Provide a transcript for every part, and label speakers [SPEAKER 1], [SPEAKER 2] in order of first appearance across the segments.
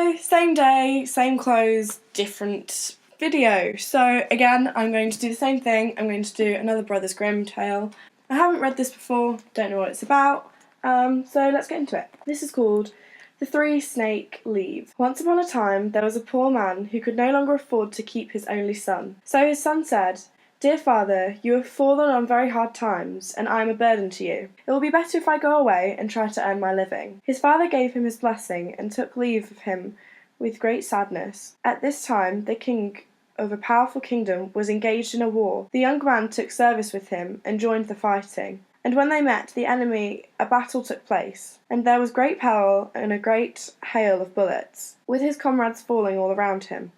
[SPEAKER 1] Hello, same day, same clothes, different video. So again, I'm going to do the same thing. I'm going to do another Brothers Grimm tale. I haven't read this before, don't know what it's about, so let's get into it. This is called The Three Snake Leaves. Once upon a time, there was a poor man who could no longer afford to keep his only son. So his son said, "Dear father, you have fallen on very hard times, and I am a burden to you. It will be better if I go away and try to earn my living." His father gave him his blessing and took leave of him with great sadness. At this time, the king of a powerful kingdom was engaged in a war. The young man took service with him and joined the fighting. And when they met the enemy, a battle took place, and there was great peril and a great hail of bullets, with his comrades falling all around him.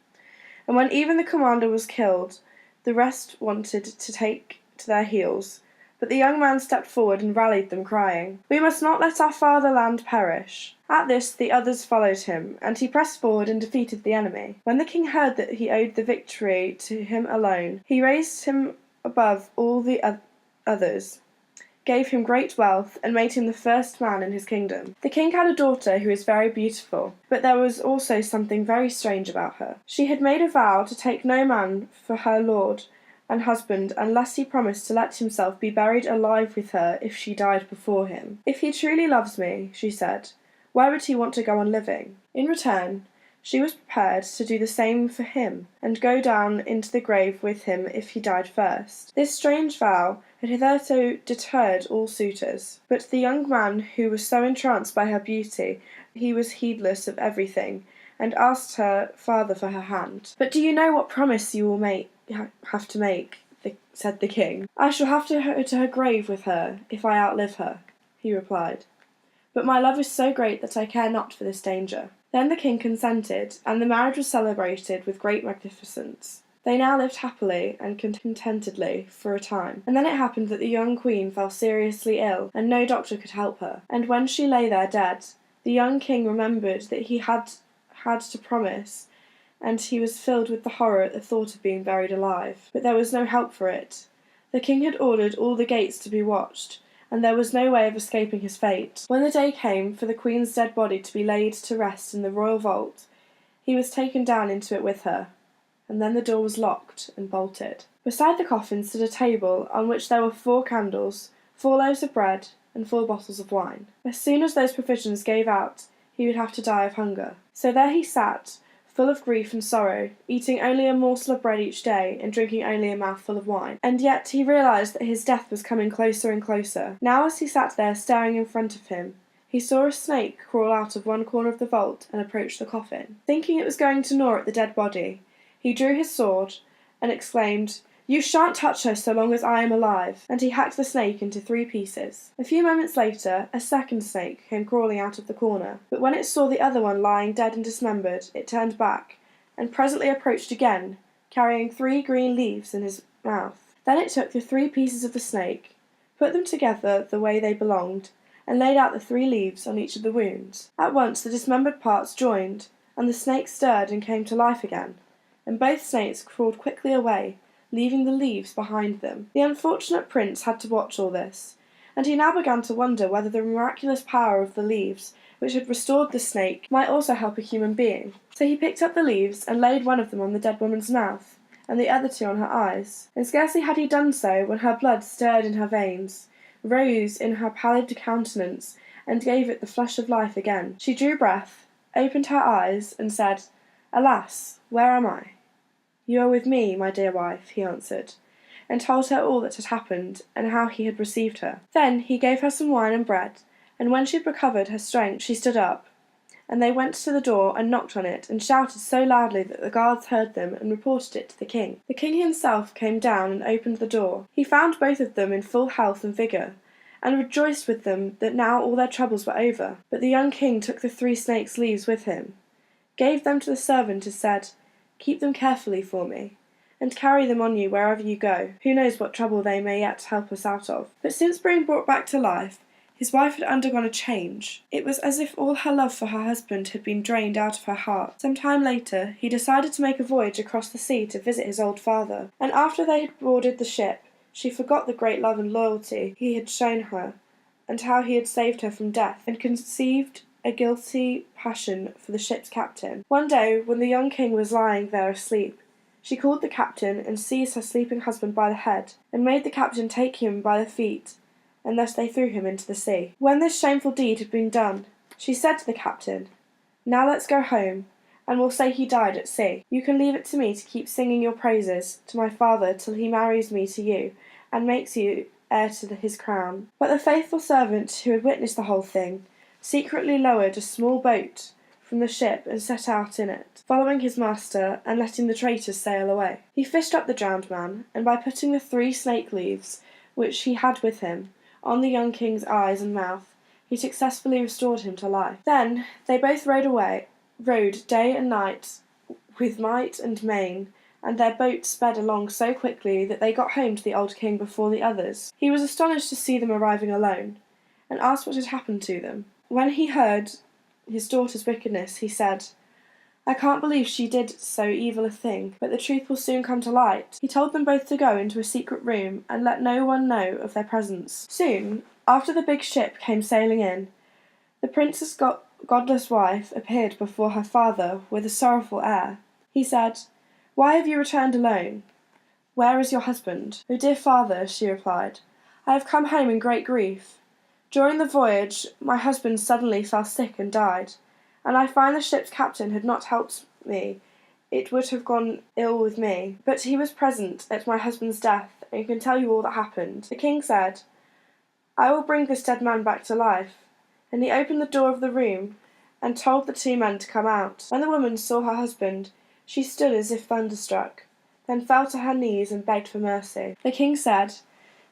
[SPEAKER 1] And when even the commander was killed, the rest wanted to take to their heels, but the young man stepped forward and rallied them, crying, "We must not let our fatherland perish." At this the others followed him, and he pressed forward and defeated the enemy. When the king heard that he owed the victory to him alone, he raised him above all the others, gave him great wealth, and made him the first man in his kingdom. The king had a daughter who was very beautiful, but there was also something very strange about her. She had made a vow to take no man for her lord and husband unless he promised to let himself be buried alive with her if she died before him. "If he truly loves me," she said, "why would he want to go on living?" In return, she was prepared to do the same for him, and go down into the grave with him if he died first. This strange vow had hitherto deterred all suitors, but the young man, who was so entranced by her beauty, he was heedless of everything, and asked her father for her hand. "But do you know what promise you will have to make?" said the king. "I shall have to go to her grave with her if I outlive her," he replied. "But my love is so great that I care not for this danger." Then the king consented, and the marriage was celebrated with great magnificence. They now lived happily and contentedly for a time, and then it happened that the young queen fell seriously ill, and no doctor could help her. And when she lay there dead, the young king remembered that he had to promise, and he was filled with the horror at the thought of being buried alive. But there was no help for it. The king had ordered all the gates to be watched, and there was no way of escaping his fate. When the day came for the queen's dead body to be laid to rest in the royal vault, he was taken down into it with her, and then the door was locked and bolted. Beside the coffin stood a table on which there were 4 candles, 4 loaves of bread, and 4 bottles of wine. As soon as those provisions gave out, he would have to die of hunger. So there he sat, full of grief and sorrow, eating only a morsel of bread each day, and drinking only a mouthful of wine. And yet he realized that his death was coming closer and closer. Now as he sat there staring in front of him, he saw a snake crawl out of one corner of the vault and approach the coffin. Thinking it was going to gnaw at the dead body, he drew his sword and exclaimed, "You shan't touch her so long as I am alive," and he hacked the snake into 3 pieces. A few moments later, a second snake came crawling out of the corner, but when it saw the other one lying dead and dismembered, it turned back, and presently approached again, carrying 3 green leaves in his mouth. Then it took the 3 pieces of the snake, put them together the way they belonged, and laid out the 3 leaves on each of the wounds. At once the dismembered parts joined, and the snake stirred and came to life again, and both snakes crawled quickly away, leaving the leaves behind them. The unfortunate prince had to watch all this, and he now began to wonder whether the miraculous power of the leaves, which had restored the snake, might also help a human being. So he picked up the leaves and laid one of them on the dead woman's mouth, and the other 2 on her eyes. And scarcely had he done so when her blood stirred in her veins, rose in her pallid countenance, and gave it the flush of life again. She drew breath, opened her eyes, and said, "Alas, where am I?" "You are with me, my dear wife," he answered, and told her all that had happened, and how he had received her. Then he gave her some wine and bread, and when she had recovered her strength she stood up, and they went to the door and knocked on it, and shouted so loudly that the guards heard them and reported it to the king. The king himself came down and opened the door. He found both of them in full health and vigour, and rejoiced with them that now all their troubles were over. But the young king took the 3 snakes' leaves with him, gave them to the servant, and said, "Keep them carefully for me, and carry them on you wherever you go. Who knows what trouble they may yet help us out of?" But since being brought back to life, his wife had undergone a change. It was as if all her love for her husband had been drained out of her heart. Some time later, he decided to make a voyage across the sea to visit his old father, and after they had boarded the ship, she forgot the great love and loyalty he had shown her, and how he had saved her from death, and conceived a guilty passion for the ship's captain. One day, when the young king was lying there asleep, she called the captain and seized her sleeping husband by the head, and made the captain take him by the feet, and thus they threw him into the sea. When this shameful deed had been done, she said to the captain, "Now let's go home, and we'll say he died at sea. You can leave it to me to keep singing your praises to my father till he marries me to you, and makes you heir to his crown." But the faithful servant who had witnessed the whole thing secretly lowered a small boat from the ship and set out in it, following his master and letting the traitors sail away. He fished up the drowned man, and by putting the 3 snake leaves which he had with him on the young king's eyes and mouth, he successfully restored him to life. Then they both rowed day and night with might and main, and their boat sped along so quickly that they got home to the old king before the others. He was astonished to see them arriving alone, and asked what had happened to them. When he heard his daughter's wickedness, he said, "I can't believe she did so evil a thing, but the truth will soon come to light." He told them both to go into a secret room and let no one know of their presence. Soon, after the big ship came sailing in, the prince's godless wife appeared before her father with a sorrowful air. He said, "Why have you returned alone? Where is your husband?" "Oh, dear father," she replied, "I have come home in great grief. During the voyage my husband suddenly fell sick and died, and I find the ship's captain had not helped me it would have gone ill with me. But he was present at my husband's death, and can tell you all that happened." The king said, "I will bring this dead man back to life." And he opened the door of the room and told the 2 men to come out. When the woman saw her husband, she stood as if thunderstruck, then fell to her knees and begged for mercy. The king said,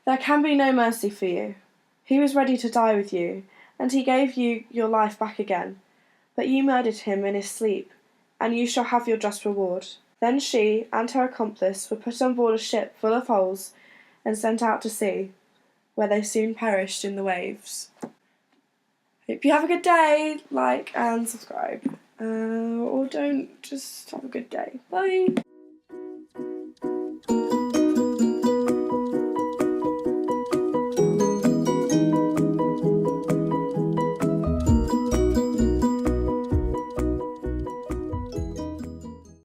[SPEAKER 1] "There can be no mercy for you. He was ready to die with you, and he gave you your life back again. But you murdered him in his sleep, and you shall have your just reward." Then she and her accomplice were put on board a ship full of holes and sent out to sea, where they soon perished in the waves. Hope you have a good day. Like and subscribe. Or don't, just have a good day. Bye.